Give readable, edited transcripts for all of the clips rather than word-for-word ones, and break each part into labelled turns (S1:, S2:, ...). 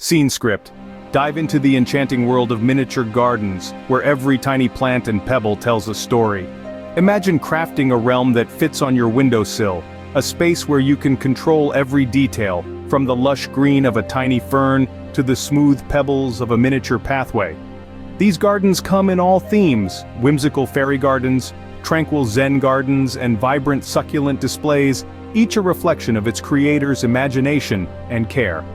S1: Scene script. Dive into the enchanting world of miniature gardens, where every tiny plant and pebble tells a story. Imagine crafting a realm that fits on your windowsill, a space where you can control every detail, from the lush green of a tiny fern to the smooth pebbles of a miniature pathway. These gardens come in all themes: whimsical fairy gardens, tranquil zen gardens, and vibrant succulent displays, each a reflection of its creator's imagination and care.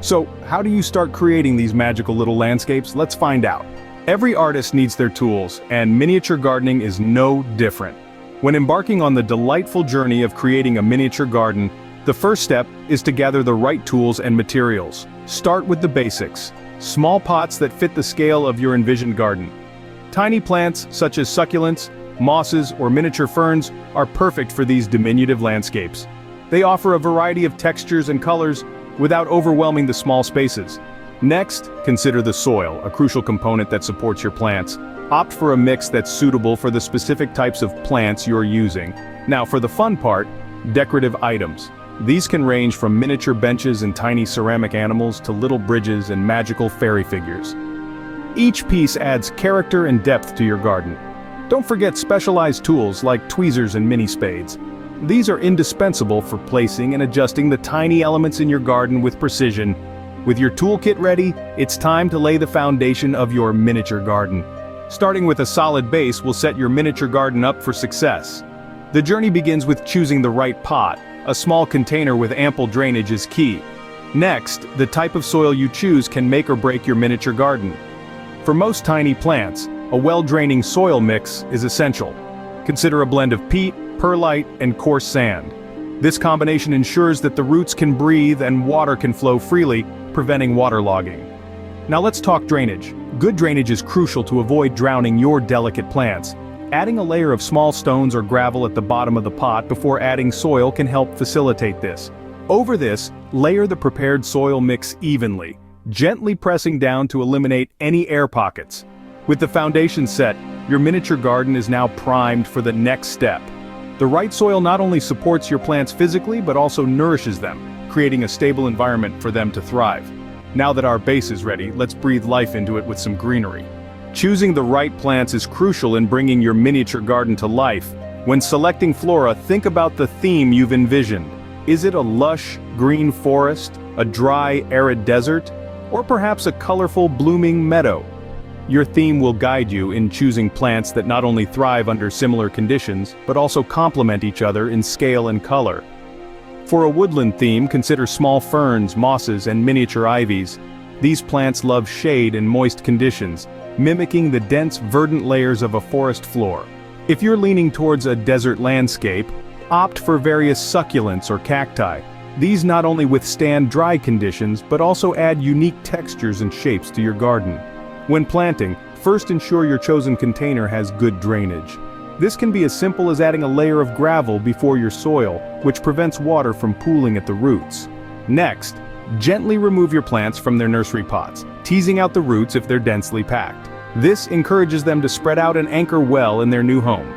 S1: So, how do you start creating these magical little landscapes? Let's find out. Every artist needs their tools, and miniature gardening is no different. When embarking on the delightful journey of creating a miniature garden, the first step is to gather the right tools and materials. Start with the basics: small pots that fit the scale of your envisioned garden. Tiny plants, such as succulents, mosses, or miniature ferns, are perfect for these diminutive landscapes. They offer a variety of textures and colors without overwhelming the small spaces. Next, consider the soil, a crucial component that supports your plants. Opt for a mix that's suitable for the specific types of plants you're using. Now for the fun part, decorative items. These can range from miniature benches and tiny ceramic animals to little bridges and magical fairy figures. Each piece adds character and depth to your garden. Don't forget specialized tools like tweezers and mini spades. These are indispensable for placing and adjusting the tiny elements in your garden with precision. With your toolkit ready, it's time to lay the foundation of your miniature garden. Starting with a solid base will set your miniature garden up for success. The journey begins with choosing the right pot. A small container with ample drainage is key. Next, the type of soil you choose can make or break your miniature garden. For most tiny plants, a well-draining soil mix is essential. Consider a blend of peat, perlite, and coarse sand. This combination ensures that the roots can breathe and water can flow freely, preventing waterlogging. Now let's talk drainage. Good drainage is crucial to avoid drowning your delicate plants. Adding a layer of small stones or gravel at the bottom of the pot before adding soil can help facilitate this. Over this, layer the prepared soil mix evenly, gently pressing down to eliminate any air pockets. With the foundation set, your miniature garden is now primed for the next step. The right soil not only supports your plants physically but also nourishes them, creating a stable environment for them to thrive. Now that our base is ready, let's breathe life into it with some greenery. Choosing the right plants is crucial in bringing your miniature garden to life. When selecting flora, think about the theme you've envisioned. Is it a lush, green forest, a dry, arid desert, or perhaps a colorful, blooming meadow? Your theme will guide you in choosing plants that not only thrive under similar conditions, but also complement each other in scale and color. For a woodland theme, consider small ferns, mosses, and miniature ivies. These plants love shade and moist conditions, mimicking the dense, verdant layers of a forest floor. If you're leaning towards a desert landscape, opt for various succulents or cacti. These not only withstand dry conditions, but also add unique textures and shapes to your garden. When planting, first ensure your chosen container has good drainage. This can be as simple as adding a layer of gravel before your soil, which prevents water from pooling at the roots. Next, gently remove your plants from their nursery pots, teasing out the roots if they're densely packed. This encourages them to spread out and anchor well in their new home.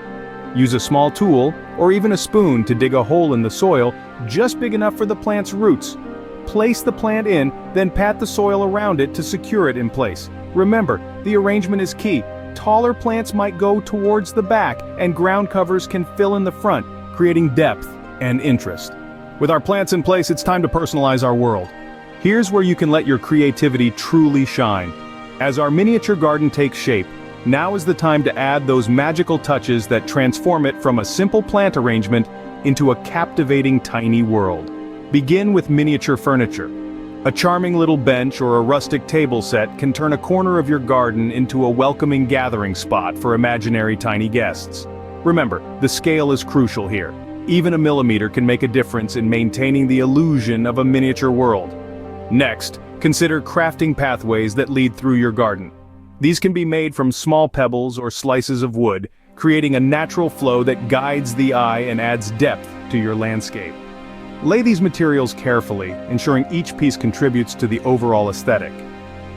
S1: Use a small tool, or even a spoon, to dig a hole in the soil just big enough for the plant's roots. Place the plant in, then pat the soil around it to secure it in place. Remember, the arrangement is key. Taller plants might go towards the back, and ground covers can fill in the front, creating depth and interest. With our plants in place, it's time to personalize our world. Here's where you can let your creativity truly shine. As our miniature garden takes shape, now is the time to add those magical touches that transform it from a simple plant arrangement into a captivating tiny world. Begin with miniature furniture. A charming little bench or a rustic table set can turn a corner of your garden into a welcoming gathering spot for imaginary tiny guests. Remember, the scale is crucial here. Even a millimeter can make a difference in maintaining the illusion of a miniature world. Next, consider crafting pathways that lead through your garden. These can be made from small pebbles or slices of wood, creating a natural flow that guides the eye and adds depth to your landscape. Lay these materials carefully, ensuring each piece contributes to the overall aesthetic.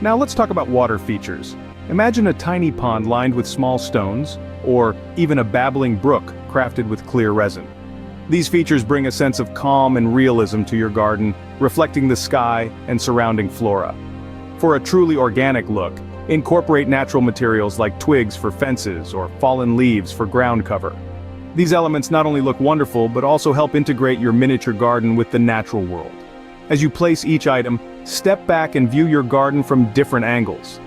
S1: Now let's talk about water features. Imagine a tiny pond lined with small stones, or even a babbling brook crafted with clear resin. These features bring a sense of calm and realism to your garden, reflecting the sky and surrounding flora. For a truly organic look, incorporate natural materials like twigs for fences or fallen leaves for ground cover. These elements not only look wonderful but also help integrate your miniature garden with the natural world. As you place each item, step back and view your garden from different angles.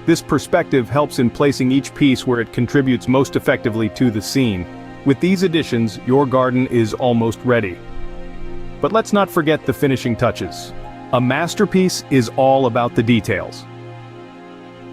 S1: This perspective helps in placing each piece where it contributes most effectively to the scene. With these additions, your garden is almost ready. But let's not forget the finishing touches. A masterpiece is all about the details.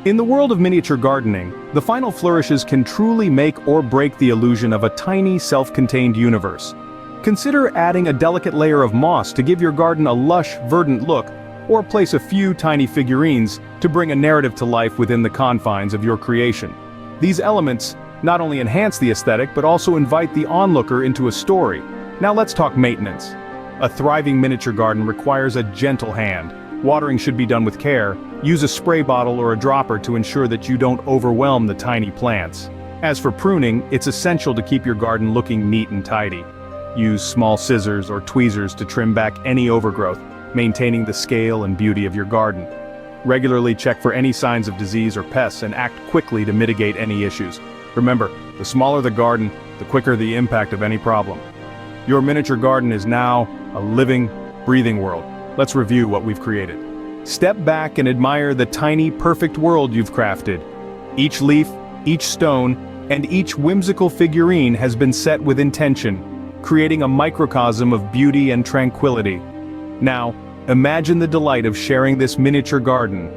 S1: In the world of miniature gardening, the final flourishes can truly make or break the illusion of a tiny, self-contained universe. Consider adding a delicate layer of moss to give your garden a lush, verdant look, or place a few tiny figurines to bring a narrative to life within the confines of your creation. These elements not only enhance the aesthetic but also invite the onlooker into a story. Now let's talk maintenance. A thriving miniature garden requires a gentle hand. Watering should be done with care. Use a spray bottle or a dropper to ensure that you don't overwhelm the tiny plants. As for pruning, it's essential to keep your garden looking neat and tidy. Use small scissors or tweezers to trim back any overgrowth, maintaining the scale and beauty of your garden. Regularly check for any signs of disease or pests and act quickly to mitigate any issues. Remember, the smaller the garden, the quicker the impact of any problem. Your miniature garden is now a living, breathing world. Let's review what we've created. Step back and admire the tiny, perfect world you've crafted. Each leaf, each stone, and each whimsical figurine has been set with intention, creating a microcosm of beauty and tranquility. Now, imagine the delight of sharing this miniature garden.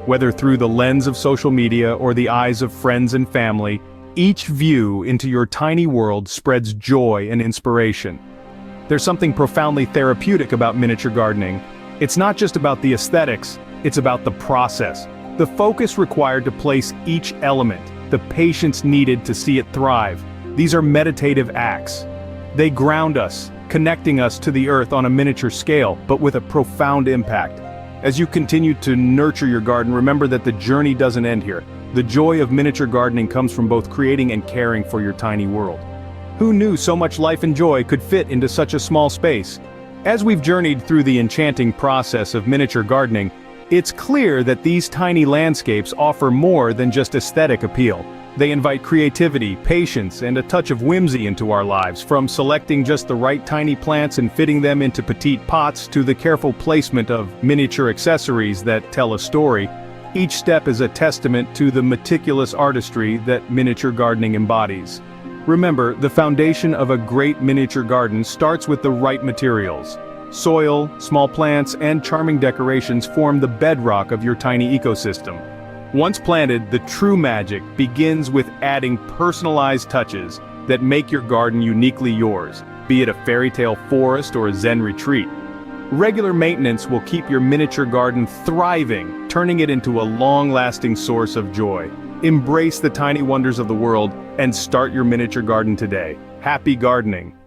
S1: Whether through the lens of social media or the eyes of friends and family, each view into your tiny world spreads joy and inspiration. There's something profoundly therapeutic about miniature gardening. It's not just about the aesthetics, it's about the process. The focus required to place each element, the patience needed to see it thrive. These are meditative acts. They ground us, connecting us to the earth on a miniature scale, but with a profound impact. As you continue to nurture your garden, remember that the journey doesn't end here. The joy of miniature gardening comes from both creating and caring for your tiny world. Who knew so much life and joy could fit into such a small space? As we've journeyed through the enchanting process of miniature gardening, it's clear that these tiny landscapes offer more than just aesthetic appeal. They invite creativity, patience, and a touch of whimsy into our lives, from selecting just the right tiny plants and fitting them into petite pots to the careful placement of miniature accessories that tell a story. Each step is a testament to the meticulous artistry that miniature gardening embodies. Remember, the foundation of a great miniature garden starts with the right materials. Soil, small plants, and charming decorations form the bedrock of your tiny ecosystem. Once planted, the true magic begins with adding personalized touches that make your garden uniquely yours, be it a fairy tale forest or a zen retreat. Regular maintenance will keep your miniature garden thriving, turning it into a long-lasting source of joy. Embrace the tiny wonders of the world and start your miniature garden today. Happy gardening!